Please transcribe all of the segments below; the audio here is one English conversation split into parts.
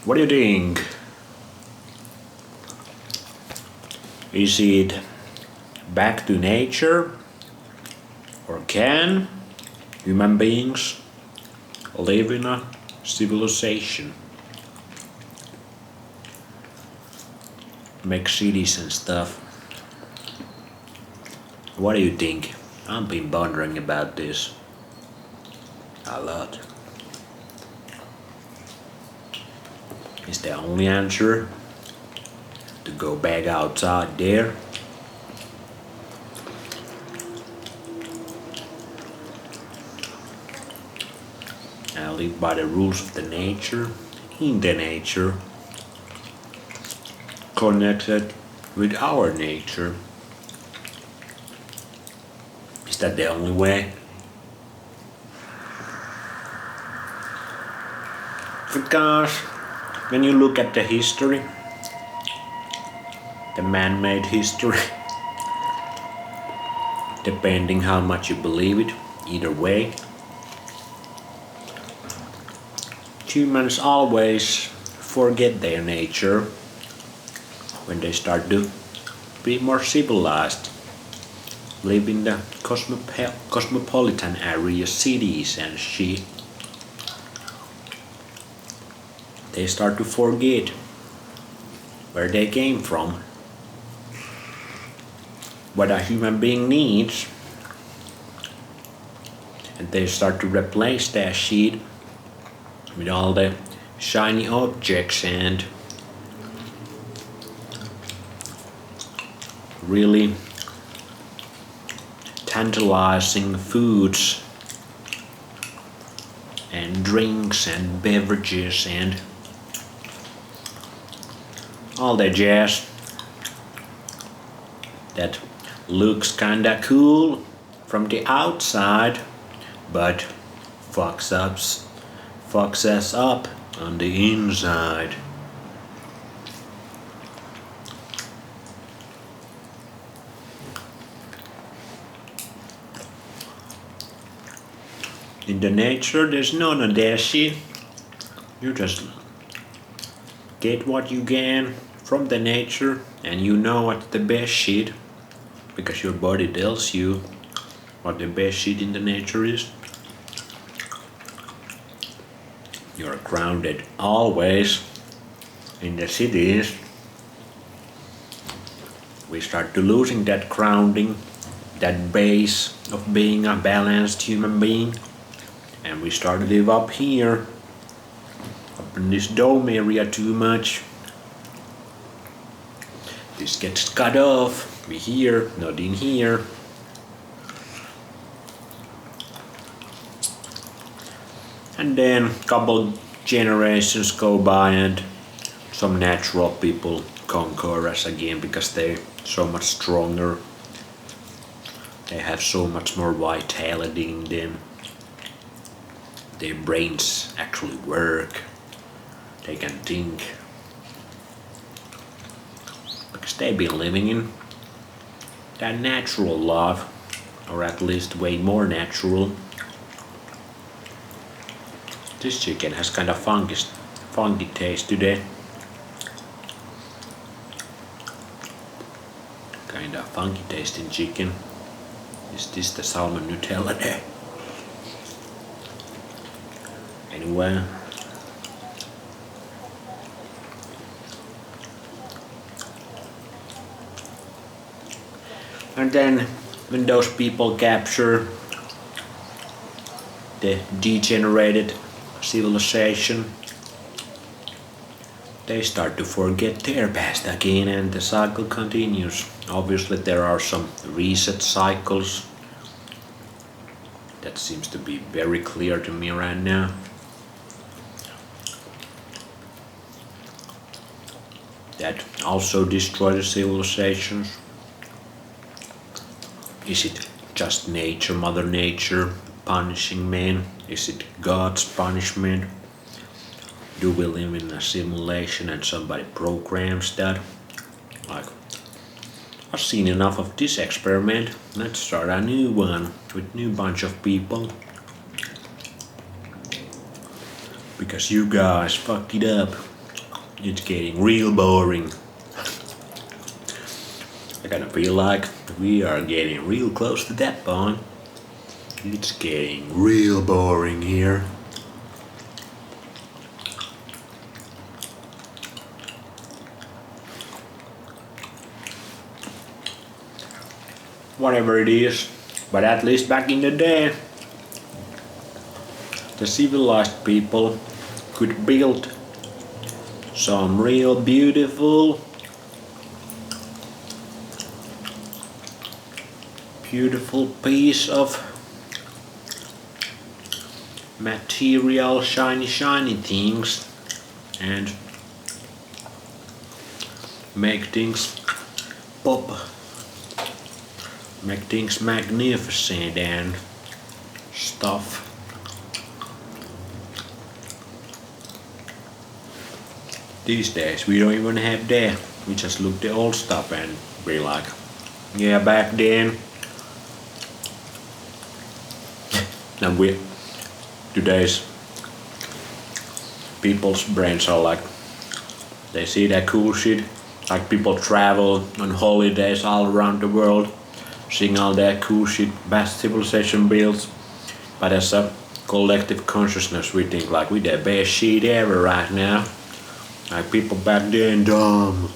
What do you think? Is it back to nature? Or can human beings live in a civilization? Make cities and stuff. What do you think? I've been pondering about this a lot. Is the only answer to go back outside there? And live by the rules of the nature, in the nature, connected with our nature. Is that the only way? Because when you look at the history, the man-made history, depending how much you believe it, either way, humans always forget their nature when they start to be more civilized, live in the cosmopolitan area, cities and shit. They start to forget where they came from, what a human being needs, and they start to replace that shit with all the shiny objects and really tantalizing foods and drinks and beverages and all that jazz that looks kinda cool from the outside but fucks us up on the inside. In the nature there's none of that shit. You just get what you can from the nature and you know what's the best shit because your body tells you what the best shit in the nature is. You're grounded always. In the cities we start to losing that grounding, that base of being a balanced human being, and we start to live up here, up in this dome area too much. This gets cut off, we here, not in here. And then couple generations go by and some natural people conquer us again because they're so much stronger. They have so much more vitality in them. Their brains actually work. They can think. Because they've been living in that natural life, or at least way more natural. This chicken has kind of funky taste today. Kind of funky tasting chicken. Is this the salmon Nutella day? Anyway. And then when those people capture the degenerated civilization, they start to forget their past again and the cycle continues. Obviously there are some reset cycles. That seems to be very clear to me right now. That also destroy the civilizations. Is it just nature, Mother Nature punishing man? Is it God's punishment? Do we live in a simulation and somebody programs that? Like, I've seen enough of this experiment. Let's start a new one with new bunch of people. Because you guys fucked it up. it's getting real boring. I kind of feel like we are getting real close to that point. It's getting real boring here. Whatever it is, but at least back in the day, the civilized people could build some real beautiful piece of material, shiny things, and make things pop, make things magnificent and stuff. These days we don't even have that. We just look the old stuff and be like, yeah, back then. And today's people's brains are like, they see that cool shit, like people travel on holidays all around the world, seeing all that cool shit best civilization builds, but as a collective consciousness we think like we the best shit ever right now. Like people back then dumb.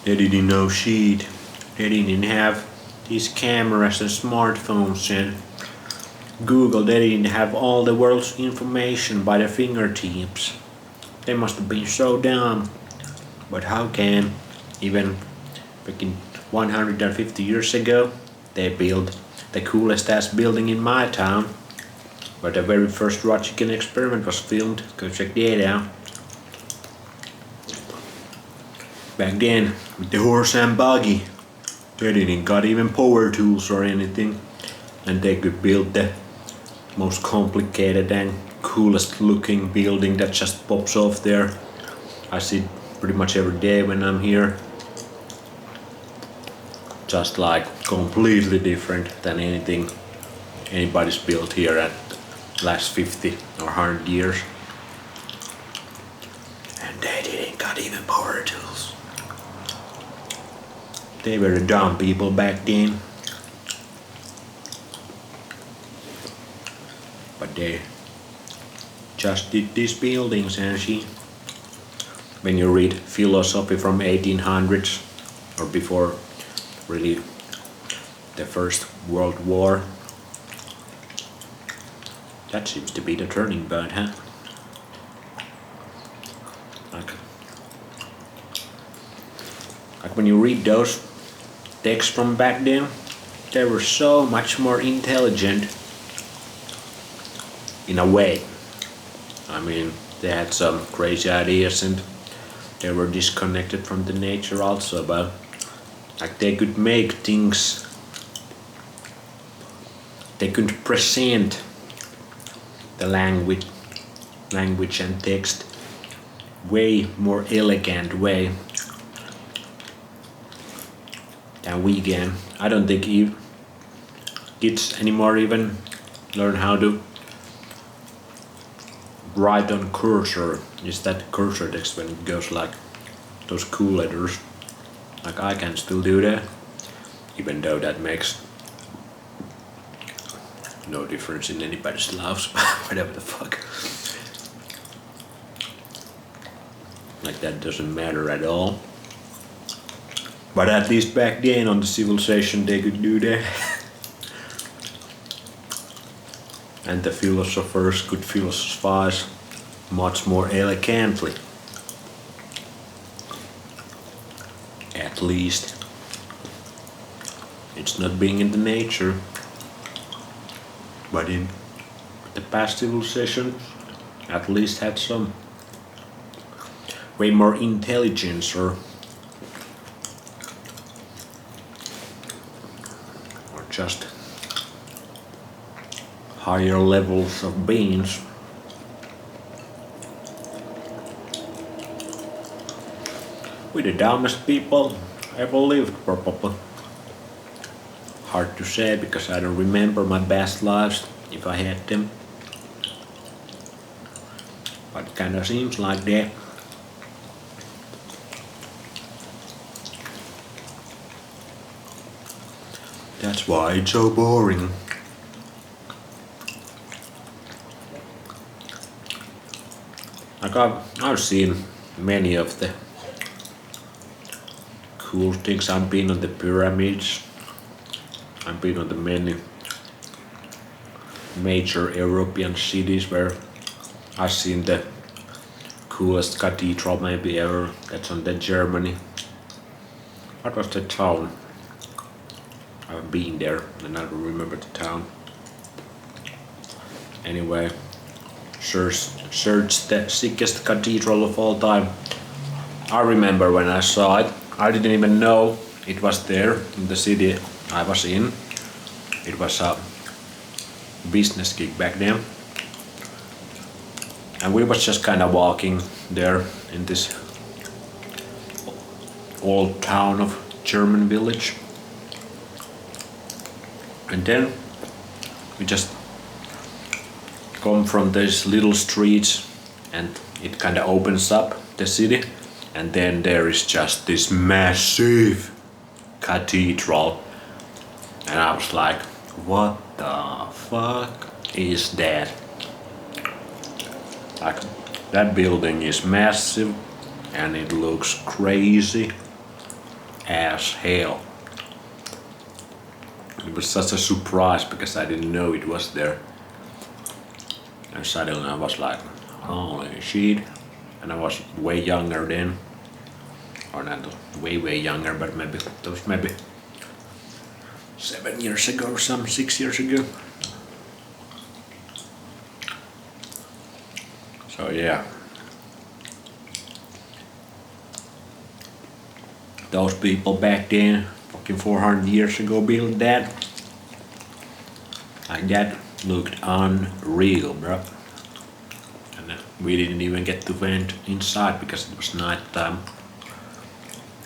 They didn't know shit. They didn't have these cameras and smartphones and Google. They didn't have all the world's information by their fingertips. They must have been so dumb. But how can, even freaking 150 years ago, they built the coolest ass building in my town, where the very first raw chicken experiment was filmed. Go check that out. Back then, with the horse and buggy, they didn't got even power tools or anything, and they could build the most complicated and coolest looking building that just pops off there. I see it pretty much every day when I'm here. Just like completely different than anything anybody's built here at last 50 or 100 years. And they didn't got even power tools. They were the dumb people back then. But they just did these buildings and shit. When you read philosophy from 1800s or before really the First World War, that seems to be the turning point, huh? Like when you read those texts from back then, they were so much more intelligent in a way. I mean, they had some crazy ideas and they were disconnected from the nature also, but like they could make things, they could present the language and text way more elegant way than we can. I don't think kids anymore even learn how to write on cursor. Is that cursor text when it goes like those cool letters? Like I can still do that, even though that makes no difference in anybody's lives. Whatever the fuck. Like that doesn't matter at all. But at least back then on the civilization they could do that. And the philosophers could philosophize much more elegantly. At least it's not being in the nature, but in the past civilization at least had some way more intelligence or just higher levels of beings. We're the dumbest people ever lived, probably. Hard to say because I don't remember my past lives if I had them. But kinda seems like that. That's why it's so boring. Like I've seen many of the cool things. I've been on the pyramids. I've been on the many major European cities where I've seen the coolest cathedral maybe ever. That's on the Germany. What was the town? I've been there and I don't remember the town. Anyway, search the sickest cathedral of all time. I remember when I saw it, I didn't even know it was there in the city I was in. It was a business gig back then. And we was just kind of walking there in this old town of German village. And then we just come from these little streets and it kind of opens up the city, and then there is just this massive cathedral, and I was like, what the fuck is that? Like, that building is massive and it looks crazy as hell. It was such a surprise because I didn't know it was there. And suddenly I was like, holy shit. And I was way younger then. Or not way younger, but maybe that was maybe 7 years ago or some 6 years ago. So yeah. Those people back then, fucking 400 years ago, built that. Like that looked unreal, bro. And we didn't even get to went inside because it was night time.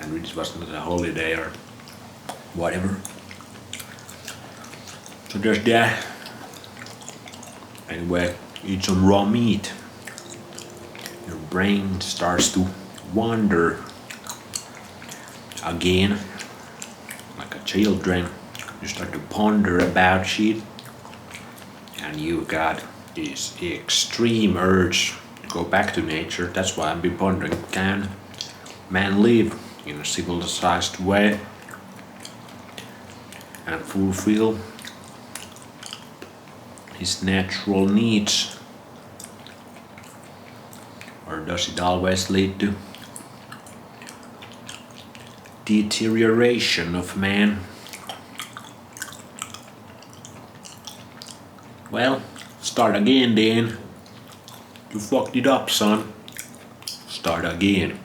And it wasn't a holiday or whatever. So there's that. Anyway, eat some raw meat. Your brain starts to wander again, like a children. You start to ponder about shit, and you got this extreme urge to go back to nature. That's why I've been pondering, can man live in a civilized way and fulfill his natural needs? Or does it always lead to deterioration of man? Well, start again then. You fucked it up, son. Start again.